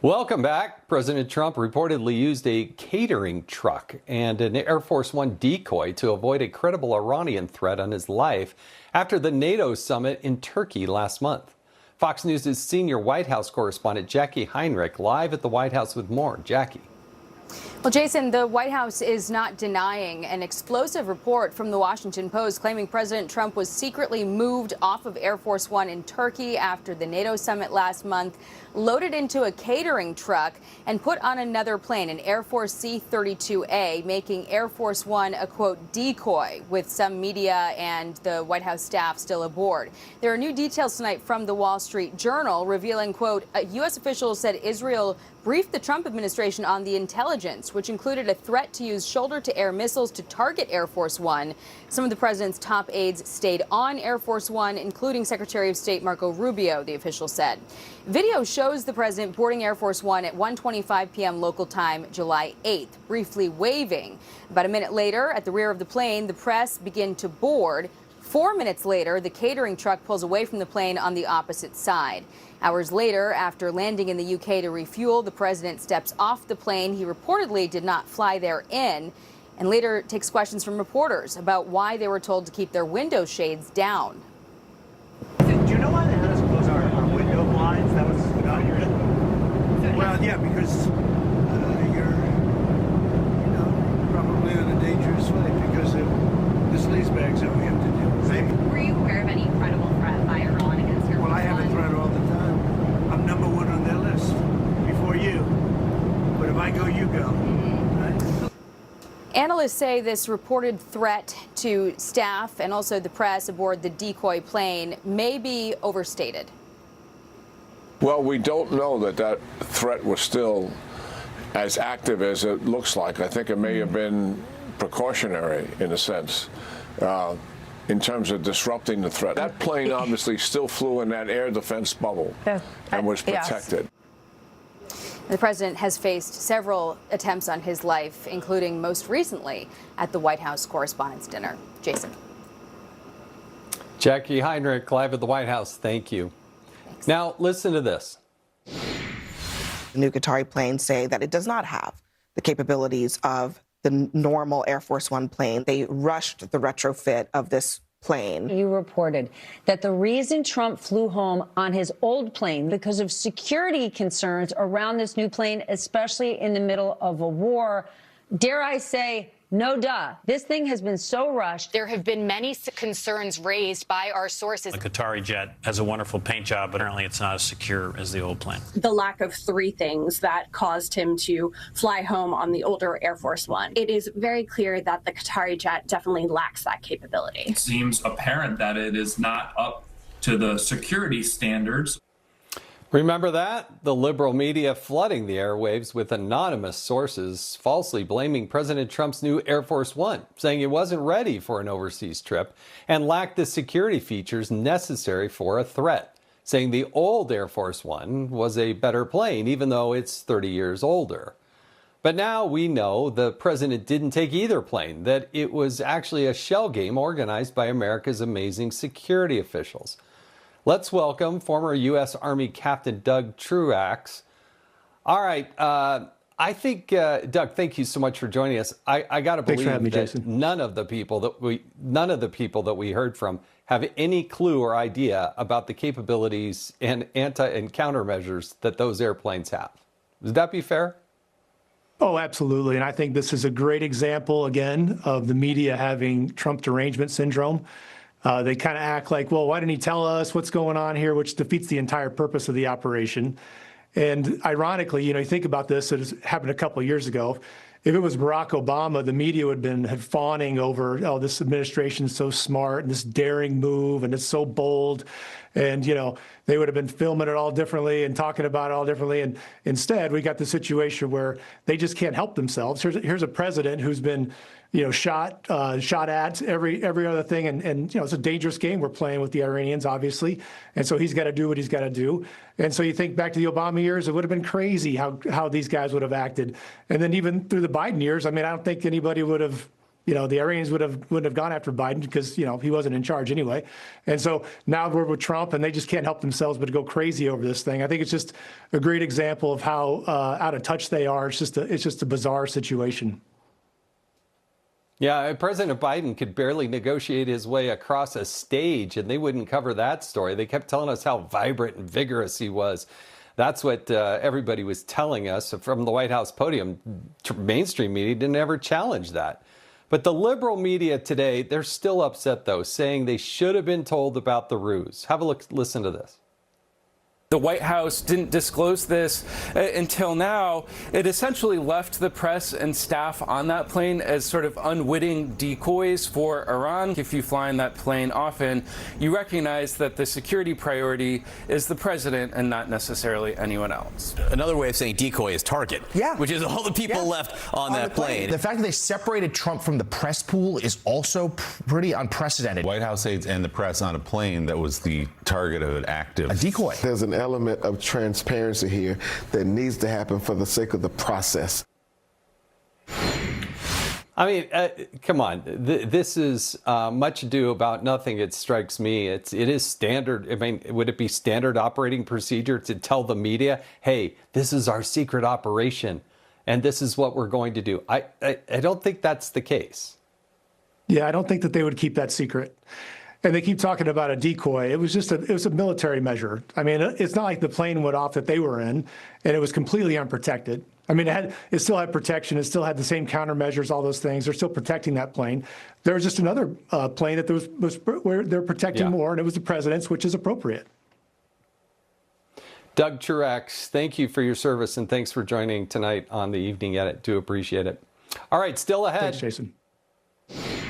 Welcome back. President Trump reportedly used a catering truck and an Air Force One decoy to avoid a credible Iranian threat on his life after the NATO summit in Turkey last month. Fox News' senior White House correspondent Jackie Heinrich live at the White House with more. Jackie. Well, Jason, the White House is not denying an explosive report from the Washington Post claiming President Trump was secretly moved off of Air Force One in Turkey after the NATO summit last month, loaded into a catering truck, and put on another plane, an Air Force C-32A, making Air Force One a, quote, decoy, with some media and the White House staff still aboard. There are new details tonight from the Wall Street Journal revealing, quote, a U.S. official said Israel briefed the Trump administration on the intelligence, which included a threat to use shoulder-to-air missiles to target Air Force One. Some of the president's top aides stayed on Air Force One, including Secretary of State Marco Rubio, the official said. Video shows the president boarding Air Force One at 1:25 p.m. local time, July 8th, briefly waving. About a minute later, at the rear of the plane, the press begin to board. 4 minutes later, the catering truck pulls away from the plane on the opposite side. Hours later, after landing in the UK to refuel, the president steps off the plane. He reportedly did not fly there in, and later takes questions from reporters about why they were told to keep their window shades down. Do you know why they had us close our window blinds? That was inaugurated. Well, yeah, because you're, probably on a dangerous flight because of the sleaze bags that we have to deal with. Were you aware of any credible threat by Iran against your? Well, I have a threat all the time. I'm number one on their list before you. But if I go, you go. Right? Analysts say this reported threat to staff and also the press aboard the decoy plane may be overstated. Well, we don't know that threat was still as active as it looks like. I think it may have been precautionary in a sense. In terms of disrupting the threat. That plane obviously still flew in that air defense bubble and was protected. Yes. The president has faced several attempts on his life, including most recently at the White House Correspondents' Dinner. Jason. Jackie Heinrich live at the White House. Thank you. Thanks. Now, listen to this. The new Qatari plane saying that it does not have the capabilities of the normal Air Force One plane. They rushed the retrofit of this plane. You reported that the reason Trump flew home on his old plane because of security concerns around this new plane, especially in the middle of a war. Dare I say, no duh. This thing has been so rushed. There have been many concerns raised by our sources. The Qatari jet has a wonderful paint job, but apparently it's not as secure as the old plane. The lack of three things that caused him to fly home on the older Air Force One. It is very clear that the Qatari jet definitely lacks that capability. It seems apparent that it is not up to the security standards. Remember that? The liberal media flooding the airwaves with anonymous sources, falsely blaming President Trump's new Air Force One, saying it wasn't ready for an overseas trip and lacked the security features necessary for a threat, saying the old Air Force One was a better plane, even though it's 30 years older. But now we know the president didn't take either plane, that it was actually a shell game organized by America's amazing security officials. Let's welcome former U.S. Army Captain Doug Truax. All right, I think Doug, thank you so much for joining us. I got to believe me, that Jason. none of the people that we heard from have any clue or idea about the capabilities and anti and countermeasures that those airplanes have. Would that be fair? Oh, absolutely. And I think this is a great example, again, of the media having Trump derangement syndrome. They kind of act like, well, why didn't he tell us what's going on here, which defeats the entire purpose of the operation. And ironically, you think about this, it happened a couple of years ago. If it was Barack Obama, the media would have been fawning over, oh, this administration is so smart and this daring move and it's so bold. And, they would have been filming it all differently and talking about it all differently. And instead, we got the situation where they just can't help themselves. Here's a president who's been, shot at every other thing. And it's a dangerous game we're playing with the Iranians, obviously. And so he's got to do what he's got to do. And so you think back to the Obama years, it would have been crazy how these guys would have acted. And then even through the Biden years, I don't think anybody would have The Iranians wouldn't have gone after Biden because, he wasn't in charge anyway. And so now we're with Trump, and they just can't help themselves but to go crazy over this thing. I think it's just a great example of how out of touch they are. It's just a bizarre situation. Yeah, President Biden could barely negotiate his way across a stage, and they wouldn't cover that story. They kept telling us how vibrant and vigorous he was. That's what everybody was telling us from the White House podium. Mainstream media didn't ever challenge that. But the liberal media today, they're still upset, though, saying they should have been told about the ruse. Have a look, listen to this. The White House didn't disclose this until now. It essentially left the press and staff on that plane as sort of unwitting decoys for Iran. If you fly in that plane often, you recognize that the security priority is the president and not necessarily anyone else. Another way of saying decoy is target, which is all the people left on that plane. The fact that they separated Trump from the press pool is also pretty unprecedented. White House aides and the press on a plane that was the target of an active decoy. There's an element of transparency here that needs to happen for the sake of the process. I mean, come on. This is much ado about nothing, it strikes me. It is standard. I mean, would it be standard operating procedure to tell the media, hey, this is our secret operation and this is what we're going to do? I don't think that's the case. Yeah, I don't think that they would keep that secret. And they keep talking about a decoy. It was a military measure. I mean, it's not like the plane went off that they were in, and it was completely unprotected. I mean, it still had protection. It still had the same countermeasures, all those things. They're still protecting that plane. There was just another plane that was where they're protecting more, and it was the president's, which is appropriate. Doug Truax, thank you for your service, and thanks for joining tonight on the Evening Edit. Do appreciate it. All right, still ahead. Thanks, Jason.